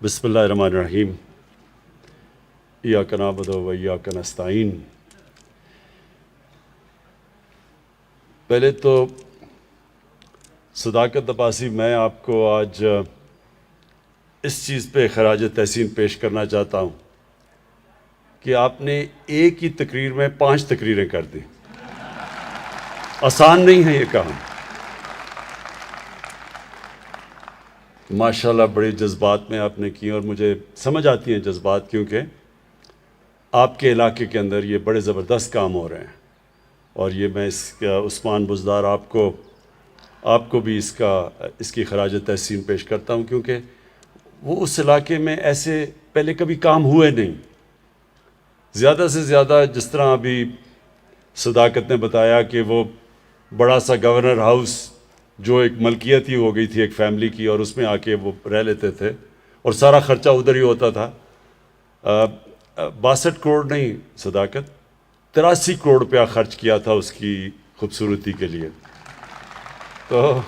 بسم اللہ الرحمن الرحیم ایاک نعبد و ایاک نستعین۔ پہلے تو صداقت عباسی میں آپ کو آج اس چیز پہ خراج تحسین پیش کرنا چاہتا ہوں کہ آپ نے ایک ہی تقریر میں 5 تقریریں کر دیں۔ آسان نہیں ہے یہ کام۔ ماشاءاللہ بڑے جذبات میں آپ نے کی اور مجھے سمجھ آتی ہیں جذبات، کیونکہ آپ کے علاقے کے اندر یہ بڑے زبردست کام ہو رہے ہیں، اور یہ میں عثمان بزدار آپ کو بھی اس کی خراج تحسین پیش کرتا ہوں، کیونکہ وہ اس علاقے میں ایسے پہلے کبھی کام ہوئے نہیں۔ زیادہ سے زیادہ جس طرح ابھی صداقت نے بتایا کہ وہ بڑا سا گورنر ہاؤس جو ایک ملکیت ہی ہو گئی تھی ایک فیملی کی، اور اس میں آ کے وہ رہ لیتے تھے اور سارا خرچہ ادھر ہی ہوتا تھا۔ 62 کروڑ نہیں صداقت، 83 کروڑ روپیہ خرچ کیا تھا اس کی خوبصورتی کے لیے، تو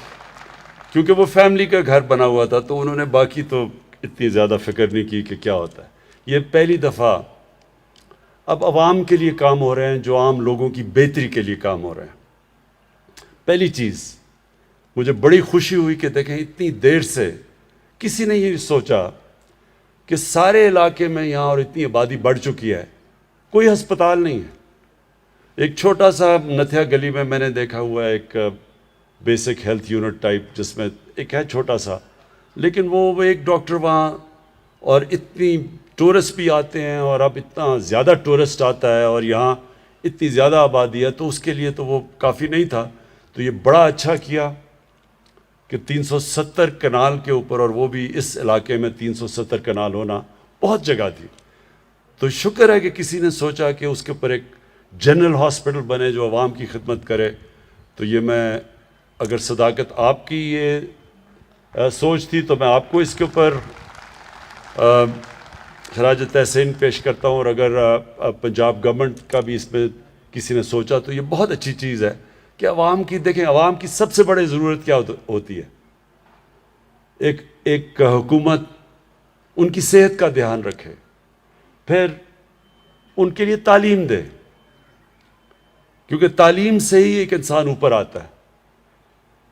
کیونکہ وہ فیملی کا گھر بنا ہوا تھا تو انہوں نے باقی تو اتنی زیادہ فکر نہیں کی کہ کیا ہوتا ہے۔ یہ پہلی دفعہ اب عوام کے لیے کام ہو رہے ہیں، جو عام لوگوں کی بہتری کے لیے کام ہو رہے ہیں۔ پہلی چیز مجھے بڑی خوشی ہوئی کہ دیکھیں اتنی دیر سے کسی نے یہ سوچا کہ سارے علاقے میں یہاں اور اتنی آبادی بڑھ چکی ہے، کوئی ہسپتال نہیں ہے۔ ایک چھوٹا سا نتھیا گلی میں نے دیکھا ہوا ہے ایک بیسک ہیلتھ یونٹ ٹائپ، جس میں ایک ہے چھوٹا سا، لیکن وہ ایک ڈاکٹر وہاں، اور اتنی ٹورسٹ بھی آتے ہیں، اور اب اتنا زیادہ ٹورسٹ آتا ہے اور یہاں اتنی زیادہ آبادی ہے، تو اس کے لیے تو وہ کافی نہیں تھا۔ تو یہ بڑا اچھا کیا کہ 370 کنال کے اوپر، اور وہ بھی اس علاقے میں 370 کنال ہونا بہت جگہ تھی، تو شکر ہے کہ کسی نے سوچا کہ اس کے اوپر ایک جنرل ہاسپٹل بنے جو عوام کی خدمت کرے۔ تو یہ میں اگر صداقت آپ کی یہ سوچ تھی تو میں آپ کو اس کے اوپر خراج تحسین پیش کرتا ہوں، اور اگر پنجاب گورنمنٹ کا بھی اس میں کسی نے سوچا تو یہ بہت اچھی چیز ہے کہ عوام کی، دیکھیں عوام کی سب سے بڑی ضرورت کیا ہوتی ہے؟ ایک حکومت ان کی صحت کا دھیان رکھے، پھر ان کے لیے تعلیم دے، کیونکہ تعلیم سے ہی ایک انسان اوپر آتا ہے۔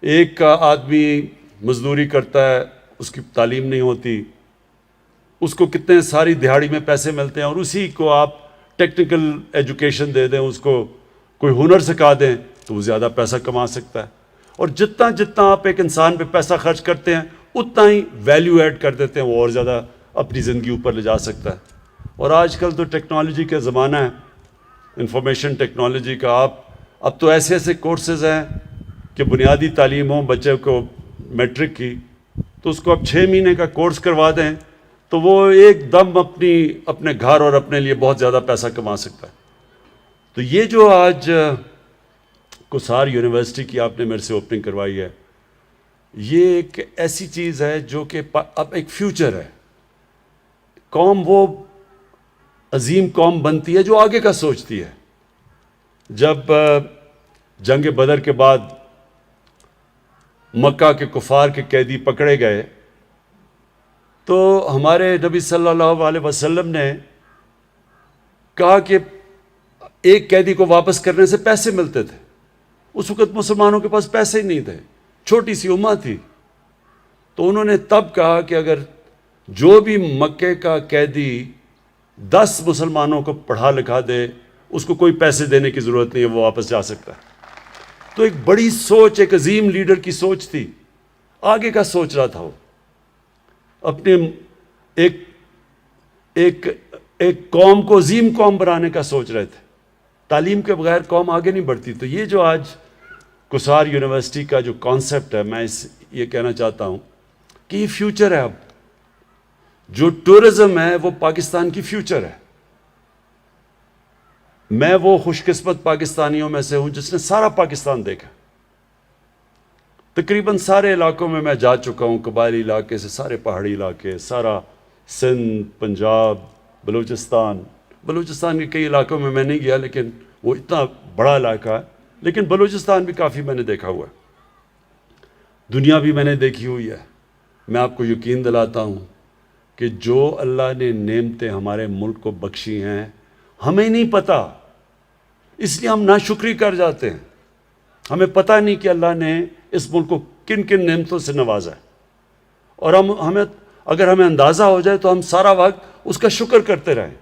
ایک آدمی مزدوری کرتا ہے، اس کی تعلیم نہیں ہوتی، اس کو کتنے ساری دہاڑی میں پیسے ملتے ہیں، اور اسی کو آپ ٹیکنیکل ایجوکیشن دے دیں، اس کو کوئی ہنر سکھا دیں تو وہ زیادہ پیسہ کما سکتا ہے۔ اور جتنا آپ ایک انسان پہ پیسہ خرچ کرتے ہیں اتنا ہی ویلیو ایڈ کر دیتے ہیں، وہ اور زیادہ اپنی زندگی اوپر لے جا سکتا ہے۔ اور آج کل تو ٹیکنالوجی کا زمانہ ہے، انفارمیشن ٹیکنالوجی کا، اب تو ایسے کورسز ہیں کہ بنیادی تعلیم ہو بچے کو میٹرک کی، تو اس کو اب 6 مہینے کا کورس کروا دیں تو وہ ایک دم اپنے گھر اور اپنے لیے بہت زیادہ پیسہ کما سکتا ہے۔ تو یہ جو آج کسار یونیورسٹی کی آپ نے میرے سے اوپننگ کروائی ہے، یہ ایک ایسی چیز ہے جو کہ اب ایک فیوچر ہے۔ قوم وہ عظیم قوم بنتی ہے جو آگے کا سوچتی ہے۔ جب جنگ بدر کے بعد مکہ کے کفار کے قیدی پکڑے گئے تو ہمارے نبی صلی اللہ علیہ وسلم نے کہا کہ ایک قیدی کو واپس کرنے سے پیسے ملتے تھے۔ اس وقت مسلمانوں کے پاس پیسے ہی نہیں تھے، چھوٹی سی امت تھی، تو انہوں نے تب کہا کہ اگر جو بھی مکے کا قیدی 10 مسلمانوں کو پڑھا لکھا دے، اس کو کوئی پیسے دینے کی ضرورت نہیں ہے، وہ واپس جا سکتا ہے۔ تو ایک بڑی سوچ، ایک عظیم لیڈر کی سوچ تھی، آگے کا سوچ رہا تھا وہ، اپنے ایک قوم کو عظیم قوم بنانے کا سوچ رہے تھے۔ تعلیم کے بغیر قوم آگے نہیں بڑھتی۔ تو یہ جو آج کسار یونیورسٹی کا جو کانسیپٹ ہے، میں یہ کہنا چاہتا ہوں کہ یہ فیوچر ہے۔ اب جو ٹورزم ہے وہ پاکستان کی فیوچر ہے۔ میں وہ خوش قسمت پاکستانیوں میں سے ہوں جس نے سارا پاکستان دیکھا، تقریباً سارے علاقوں میں جا چکا ہوں، قبائلی علاقے سے سارے پہاڑی علاقے، سارا سندھ، پنجاب، بلوچستان کے کئی علاقوں میں نہیں گیا، لیکن وہ اتنا بڑا علاقہ ہے، لیکن بلوچستان بھی کافی میں نے دیکھا ہوا ہے۔ دنیا بھی میں نے دیکھی ہوئی ہے۔ میں آپ کو یقین دلاتا ہوں کہ جو اللہ نے نعمتیں ہمارے ملک کو بخشی ہیں ہمیں نہیں پتہ، اس لیے ہم ناشکری کر جاتے ہیں. ہمیں پتہ نہیں کہ اللہ نے اس ملک کو کن کن نعمتوں سے نوازا ہے، اور اگر ہمیں اندازہ ہو جائے تو ہم سارا وقت اس کا شکر کرتے رہیں،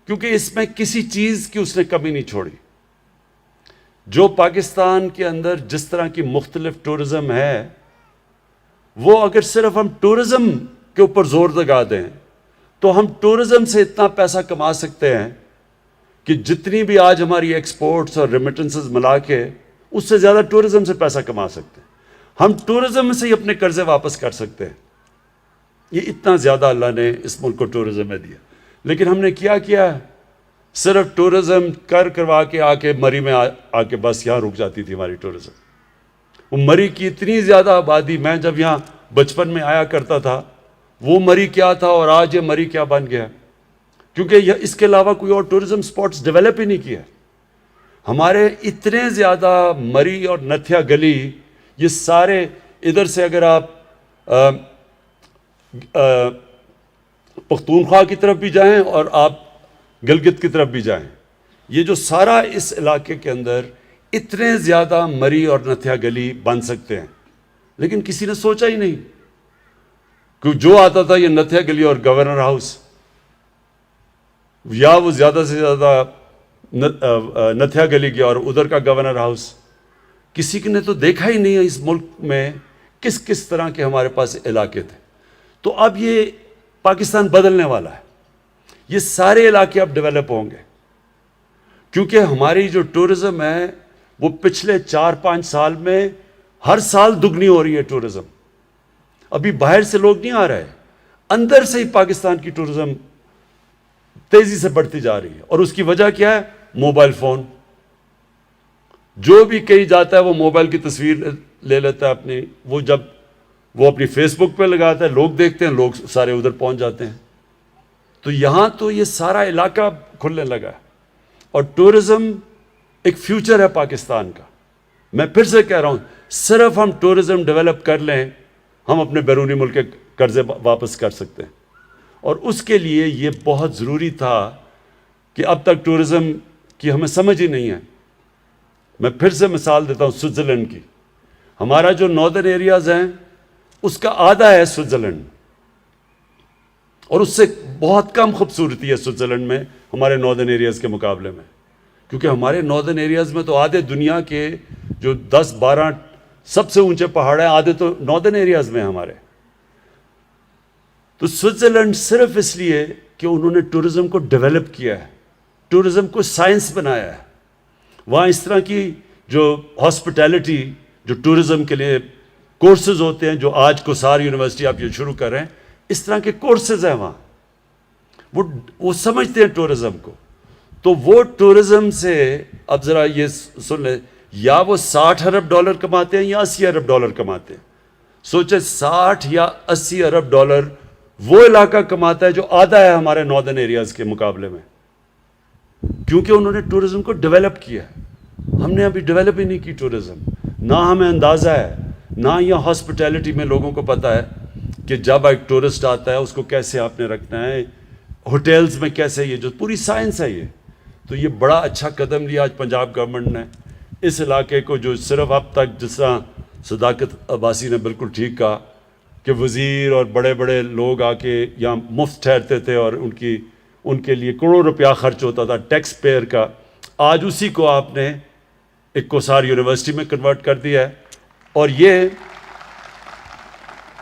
کیونکہ اس میں کسی چیز کی اس نے کمی نہیں چھوڑی. جو پاکستان کے اندر جس طرح کی مختلف ٹورزم ہے، وہ اگر صرف ہم ٹورزم کے اوپر زور لگا دیں تو ہم ٹورزم سے اتنا پیسہ کما سکتے ہیں کہ جتنی بھی آج ہماری ایکسپورٹس اور ریمیٹنسز ملا کے اس سے زیادہ ٹورزم سے پیسہ کما سکتے ہیں. ہم ٹورزم سے ہی اپنے قرضے واپس کر سکتے ہیں. یہ اتنا زیادہ اللہ نے اس ملک کو ٹورزم میں دیا. لیکن ہم نے کیا ہے؟ صرف ٹورزم کروا کے آ کے مری میں آ کے بس یہاں رک جاتی تھی ہماری ٹورزم. وہ مری کی اتنی زیادہ آبادی، میں جب یہاں بچپن میں آیا کرتا تھا وہ مری کیا تھا اور آج یہ مری کیا بن گیا، کیونکہ اس کے علاوہ کوئی اور ٹورزم سپاٹس ڈیولپ ہی نہیں کیا. ہمارے اتنے زیادہ مری اور نتھیا گلی، یہ سارے ادھر سے اگر آپ پختونخوا کی طرف بھی جائیں اور آپ گلگت کی طرف بھی جائیں، یہ جو سارا اس علاقے کے اندر اتنے زیادہ مری اور نتھیا گلی بن سکتے ہیں، لیکن کسی نے سوچا ہی نہیں. کہ جو آتا تھا یہ نتھیا گلی اور گورنر ہاؤس، یا وہ زیادہ سے زیادہ نتھیا گلی گیا اور ادھر کا گورنر ہاؤس. کسی نے تو دیکھا ہی نہیں ہے اس ملک میں کس کس طرح کے ہمارے پاس علاقے تھے. تو اب یہ پاکستان بدلنے والا ہے، یہ سارے علاقے اب ڈیولپ ہوں گے، کیونکہ ہماری جو ٹورزم ہے وہ پچھلے 4-5 سال میں ہر سال دگنی ہو رہی ہے ٹورزم. ابھی باہر سے لوگ نہیں آ رہے، اندر سے ہی پاکستان کی ٹورزم تیزی سے بڑھتی جا رہی ہے. اور اس کی وجہ کیا ہے؟ Mobile phone. جو بھی کہیں جاتا ہے وہ موبائل کی تصویر لے لیتا ہے اپنی، وہ جب وہ اپنی فیس بک پہ لگاتا ہے، لوگ دیکھتے ہیں، لوگ سارے ادھر پہنچ جاتے ہیں. تو یہاں تو یہ سارا علاقہ کھلنے لگا ہے، اور ٹورزم ایک فیوچر ہے پاکستان کا. میں پھر سے کہہ رہا ہوں، صرف ہم ٹورزم ڈیولپ کر لیں ہم اپنے بیرونی ملک کے قرضے واپس کر سکتے ہیں. اور اس کے لیے یہ بہت ضروری تھا کہ اب تک ٹورزم کی ہمیں سمجھ ہی نہیں ہے. میں پھر سے مثال دیتا ہوں سوئٹزرلینڈ کی. ہمارا جو ناردرن ایریاز ہیں اس کا آدھا ہے سوئٹزرلینڈ، اور اس سے بہت کم خوبصورتی ہے سوئٹزرلینڈ میں ہمارے ناردرن ایریاز کے مقابلے میں، کیونکہ ہمارے ناردرن ایریاز میں تو آدھے دنیا کے جو 10-12 سب سے اونچے پہاڑ ہیں آدھے تو ناردرن ایریاز میں ہمارے. تو سوئٹزرلینڈ صرف اس لیے کہ انہوں نے ٹورزم کو ڈیولپ کیا ہے، ٹورزم کو سائنس بنایا ہے. وہاں اس طرح کی جو ہاسپٹیلٹی، جو ٹورزم کے لیے کورسز ہوتے ہیں، جو آج کوسار یونیورسٹی آپ یہ شروع کر رہے ہیں، اس طرح کے کورسز ہیں وہاں. وہ سمجھتے ہیں ٹورزم کو. تو وہ ٹورزم سے اب ذرا یہ سن لیں، یا وہ $60 ارب کماتے ہیں یا $80 ارب کماتے ہیں. سوچے 60 یا 80 ارب ڈالر وہ علاقہ کماتا ہے جو آدھا ہے ہمارے ناردرن ایریاز کے مقابلے میں، کیونکہ انہوں نے ٹورزم کو ڈیولپ کیا ہے. ہم نے ابھی ڈیولپ ہی نہیں کی ٹورزم. نہ ہمیں اندازہ ہے، نہ یہ ہاسپٹیلٹی میں لوگوں کو پتہ ہے کہ جب ایک ٹورسٹ آتا ہے اس کو کیسے آپ نے رکھنا ہے، ہوٹلز میں کیسے، یہ جو پوری سائنس ہے یہ. تو یہ بڑا اچھا قدم لیا آج پنجاب گورنمنٹ نے اس علاقے کو، جو صرف اب تک جس طرح صداقت عباسی نے بالکل ٹھیک کہا کہ وزیر اور بڑے بڑے لوگ آ کے یہاں مفت ٹھہرتے تھے اور ان کے لیے کروڑوں روپیہ خرچ ہوتا تھا ٹیکس پیئر کا. آج اسی کو آپ نے ایک کوسار یونیورسٹی میں کنورٹ کر دیا ہے. اور یہ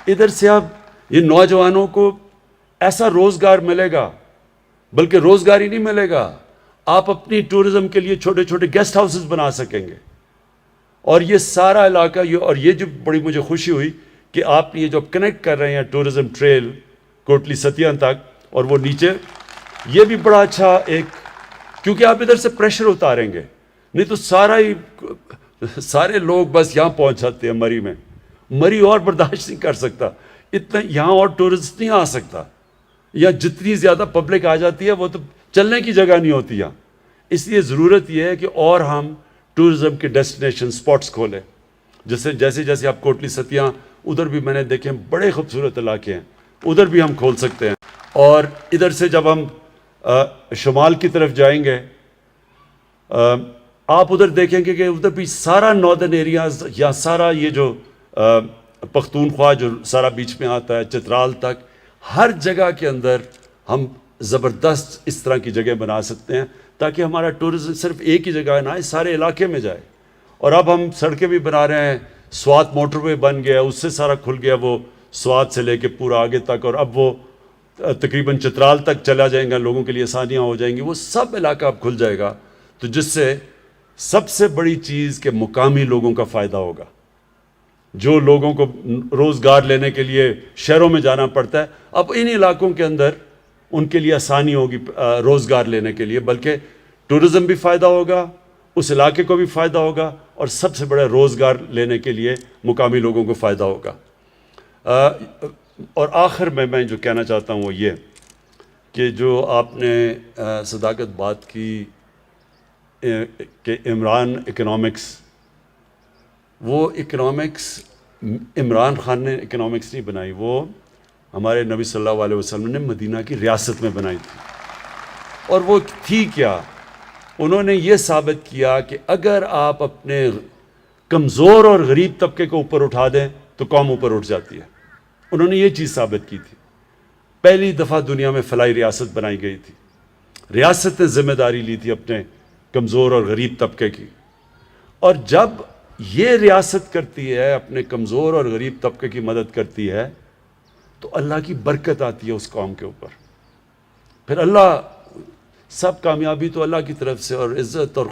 ادھر سے اب یہ نوجوانوں کو ایسا روزگار ملے گا، بلکہ روزگار ہی نہیں ملے گا، آپ اپنی ٹورزم کے لیے چھوٹے چھوٹے گیسٹ ہاؤسز بنا سکیں گے. اور یہ سارا علاقہ اور یہ جو بڑی مجھے خوشی ہوئی کہ آپ یہ جو کنیکٹ کر رہے ہیں ٹورزم ٹریل کوٹلی ستیاں تک، اور وہ نیچے یہ بھی بڑا اچھا ایک، کیونکہ آپ ادھر سے پریشر اتاریں گے، نہیں تو سارے لوگ بس یہاں پہنچ جاتے ہیں مری میں. مری اور برداشت نہیں کر سکتا اتنا، یہاں اور ٹورسٹ نہیں آ سکتا. یا جتنی زیادہ پبلک آ جاتی ہے وہ تو چلنے کی جگہ نہیں ہوتی یہاں. اس لیے ضرورت یہ ہے کہ اور ہم ٹورزم کے ڈیسٹینیشن سپاٹس کھولیں. جیسے آپ کوٹلی ستیاں ادھر بھی میں نے دیکھے بڑے خوبصورت علاقے ہیں. ادھر بھی ہم کھول سکتے ہیں. اور ادھر سے جب ہم شمال کی طرف جائیں گے, آپ ادھر دیکھیں گے کہ ادھر بھی سارا ناردرن ایریاز یا سارا یہ جو پختونخوا جو سارا بیچ میں آتا ہے چترال تک, ہر جگہ کے اندر ہم زبردست اس طرح کی جگہ بنا سکتے ہیں تاکہ ہمارا ٹورزم صرف ایک ہی جگہ نہ آئے, سارے علاقے میں جائے. اور اب ہم سڑکیں بھی بنا رہے ہیں, سوات موٹر وے بن گیا, اس سے سارا کھل گیا, وہ سوات سے لے کے پورا آگے تک, اور اب وہ تقریباً چترال تک چلا جائیں گا, لوگوں کے لیے آسانیاں ہو جائیں گی, وہ سب علاقہ اب کھل جائے گا. تو جس سے سب سے بڑی چیز کہ مقامی لوگوں کا فائدہ ہوگا. جو لوگوں کو روزگار لینے کے لیے شہروں میں جانا پڑتا ہے, اب ان علاقوں کے اندر ان کے لیے آسانی ہوگی روزگار لینے کے لیے, بلکہ ٹورزم بھی فائدہ ہوگا, اس علاقے کو بھی فائدہ ہوگا, اور سب سے بڑا روزگار لینے کے لیے مقامی لوگوں کو فائدہ ہوگا. اور آخر میں جو کہنا چاہتا ہوں وہ یہ کہ جو آپ نے صداقت بات کی کہ عمران اکنامکس, وہ اکنامکس عمران خان نے اکنامکس نہیں بنائی, وہ ہمارے نبی صلی اللہ علیہ وسلم نے مدینہ کی ریاست میں بنائی تھی. اور وہ تھی کیا؟ انہوں نے یہ ثابت کیا کہ اگر آپ اپنے کمزور اور غریب طبقے کو اوپر اٹھا دیں تو قوم اوپر اٹھ جاتی ہے. انہوں نے یہ چیز ثابت کی تھی. پہلی دفعہ دنیا میں فلاحی ریاست بنائی گئی تھی. ریاست نے ذمہ داری لی تھی اپنے کمزور اور غریب طبقے کی, اور جب یہ ریاست کرتی ہے, اپنے کمزور اور غریب طبقے کی مدد کرتی ہے, تو اللہ کی برکت آتی ہے اس قوم کے اوپر. پھر اللہ, سب کامیابی تو اللہ کی طرف سے, اور عزت اور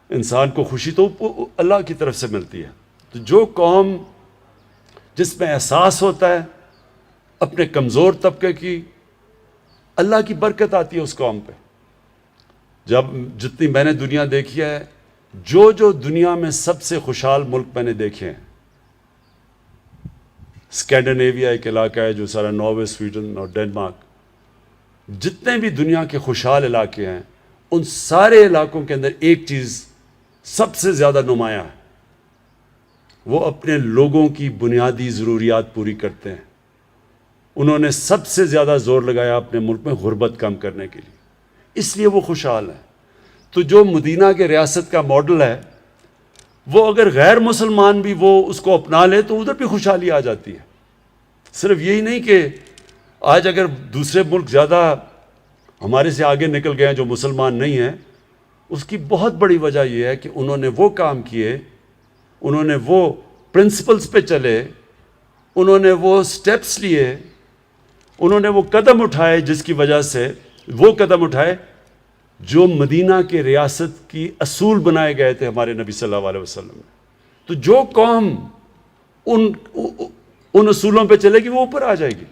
انسان کو خوشی تو اللہ کی طرف سے ملتی ہے. تو جو قوم جس میں احساس ہوتا ہے اپنے کمزور طبقے کی, اللہ کی برکت آتی ہے اس قوم پہ. جب جتنی میں نے دنیا دیکھی ہے, جو دنیا میں سب سے خوشحال ملک میں نے دیکھے ہیں, اسکینڈینیویا ایک علاقہ ہے جو سارا ناروے, سویڈن اور ڈنمارک, جتنے بھی دنیا کے خوشحال علاقے ہیں, ان سارے علاقوں کے اندر ایک چیز سب سے زیادہ نمایاں ہے, وہ اپنے لوگوں کی بنیادی ضروریات پوری کرتے ہیں. انہوں نے سب سے زیادہ زور لگایا اپنے ملک میں غربت کم کرنے کے لیے, اس لیے وہ خوشحال ہیں. تو جو مدینہ کے ریاست کا ماڈل ہے, وہ اگر غیر مسلمان بھی وہ اس کو اپنا لے تو ادھر بھی خوشحالی آ جاتی ہے. صرف یہی نہیں کہ آج اگر دوسرے ملک زیادہ ہمارے سے آگے نکل گئے ہیں جو مسلمان نہیں ہیں, اس کی بہت بڑی وجہ یہ ہے کہ انہوں نے وہ کام کیے, انہوں نے وہ پرنسپلز پہ چلے, انہوں نے وہ سٹیپس لیے, انہوں نے وہ قدم اٹھائے, جس کی وجہ سے وہ قدم اٹھائے جو مدینہ کے ریاست کی اصول بنائے گئے تھے ہمارے نبی صلی اللہ علیہ وسلم. تو جو قوم ان اصولوں پہ چلے گی وہ اوپر آ جائے گی.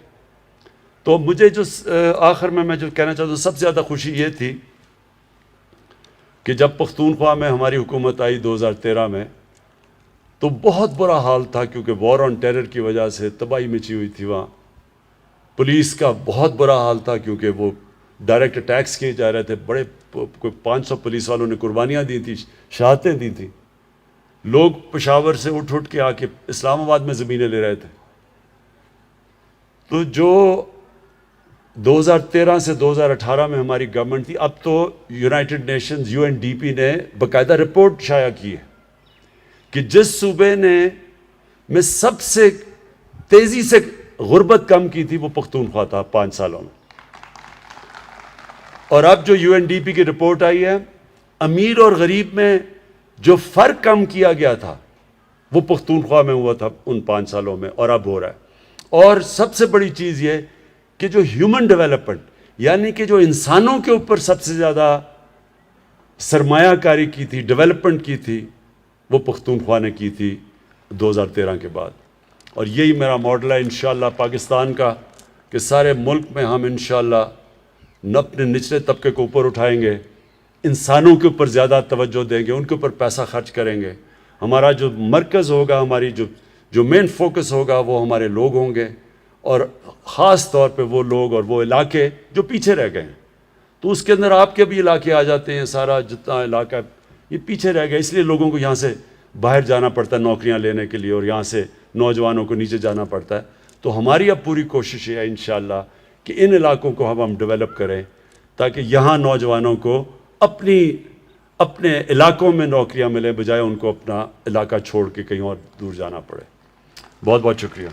تو مجھے جو آخر میں جو کہنا چاہتا ہوں, سب سے زیادہ خوشی یہ تھی کہ جب پختونخوا میں ہماری حکومت آئی 2013 میں, تو بہت برا حال تھا, کیونکہ وار آن ٹیرر کی وجہ سے تباہی مچی ہوئی تھی وہاں. پولیس کا بہت برا حال تھا, کیونکہ وہ ڈائریکٹ اٹیکس کیے جا رہے تھے. بڑے کوئی 500 پولیس والوں نے قربانیاں دی تھیں, شہادتیں دی تھیں. لوگ پشاور سے اٹھ کے آ کے اسلام آباد میں زمینیں لے رہے تھے. تو جو 2013 سے 2018 میں ہماری گورنمنٹ تھی, اب تو یونائٹڈ نیشنز UNDP نے باقاعدہ رپورٹ شائع کی ہے کہ جس صوبے نے میں سب سے تیزی سے غربت کم کی تھی وہ پختونخوا تھا 5 سالوں میں. اور اب جو UNDP کی رپورٹ آئی ہے, امیر اور غریب میں جو فرق کم کیا گیا تھا وہ پختونخوا میں ہوا تھا ان 5 سالوں میں, اور اب ہو رہا ہے. اور سب سے بڑی چیز یہ کہ جو ہیومن ڈیولپمنٹ, یعنی کہ جو انسانوں کے اوپر سب سے زیادہ سرمایہ کاری کی تھی, ڈیولپمنٹ کی تھی, وہ پختونخوا نے کی تھی 2013 کے بعد. اور یہی میرا ماڈل ہے انشاءاللہ پاکستان کا, کہ سارے ملک میں ہم انشاءاللہ اپنے نچلے طبقے کو اوپر اٹھائیں گے, انسانوں کے اوپر زیادہ توجہ دیں گے, ان کے اوپر پیسہ خرچ کریں گے. ہمارا جو مرکز ہوگا, ہماری جو مین فوکس ہوگا وہ ہمارے لوگ ہوں گے, اور خاص طور پہ وہ لوگ اور وہ علاقے جو پیچھے رہ گئے ہیں. تو اس کے اندر آپ کے بھی علاقے آ جاتے ہیں, سارا جتنا علاقہ یہ پیچھے رہ گیا, اس لیے لوگوں کو یہاں سے باہر جانا پڑتا ہے نوکریاں لینے کے لیے, اور یہاں سے نوجوانوں کو نیچے جانا پڑتا ہے. تو ہماری اب پوری کوشش ہے انشاءاللہ کہ ان علاقوں کو ہم ڈیولپ کریں تاکہ یہاں نوجوانوں کو اپنے علاقوں میں نوکریاں ملیں، بجائے ان کو اپنا علاقہ چھوڑ کے کہیں اور دور جانا پڑے. بہت بہت شکریہ.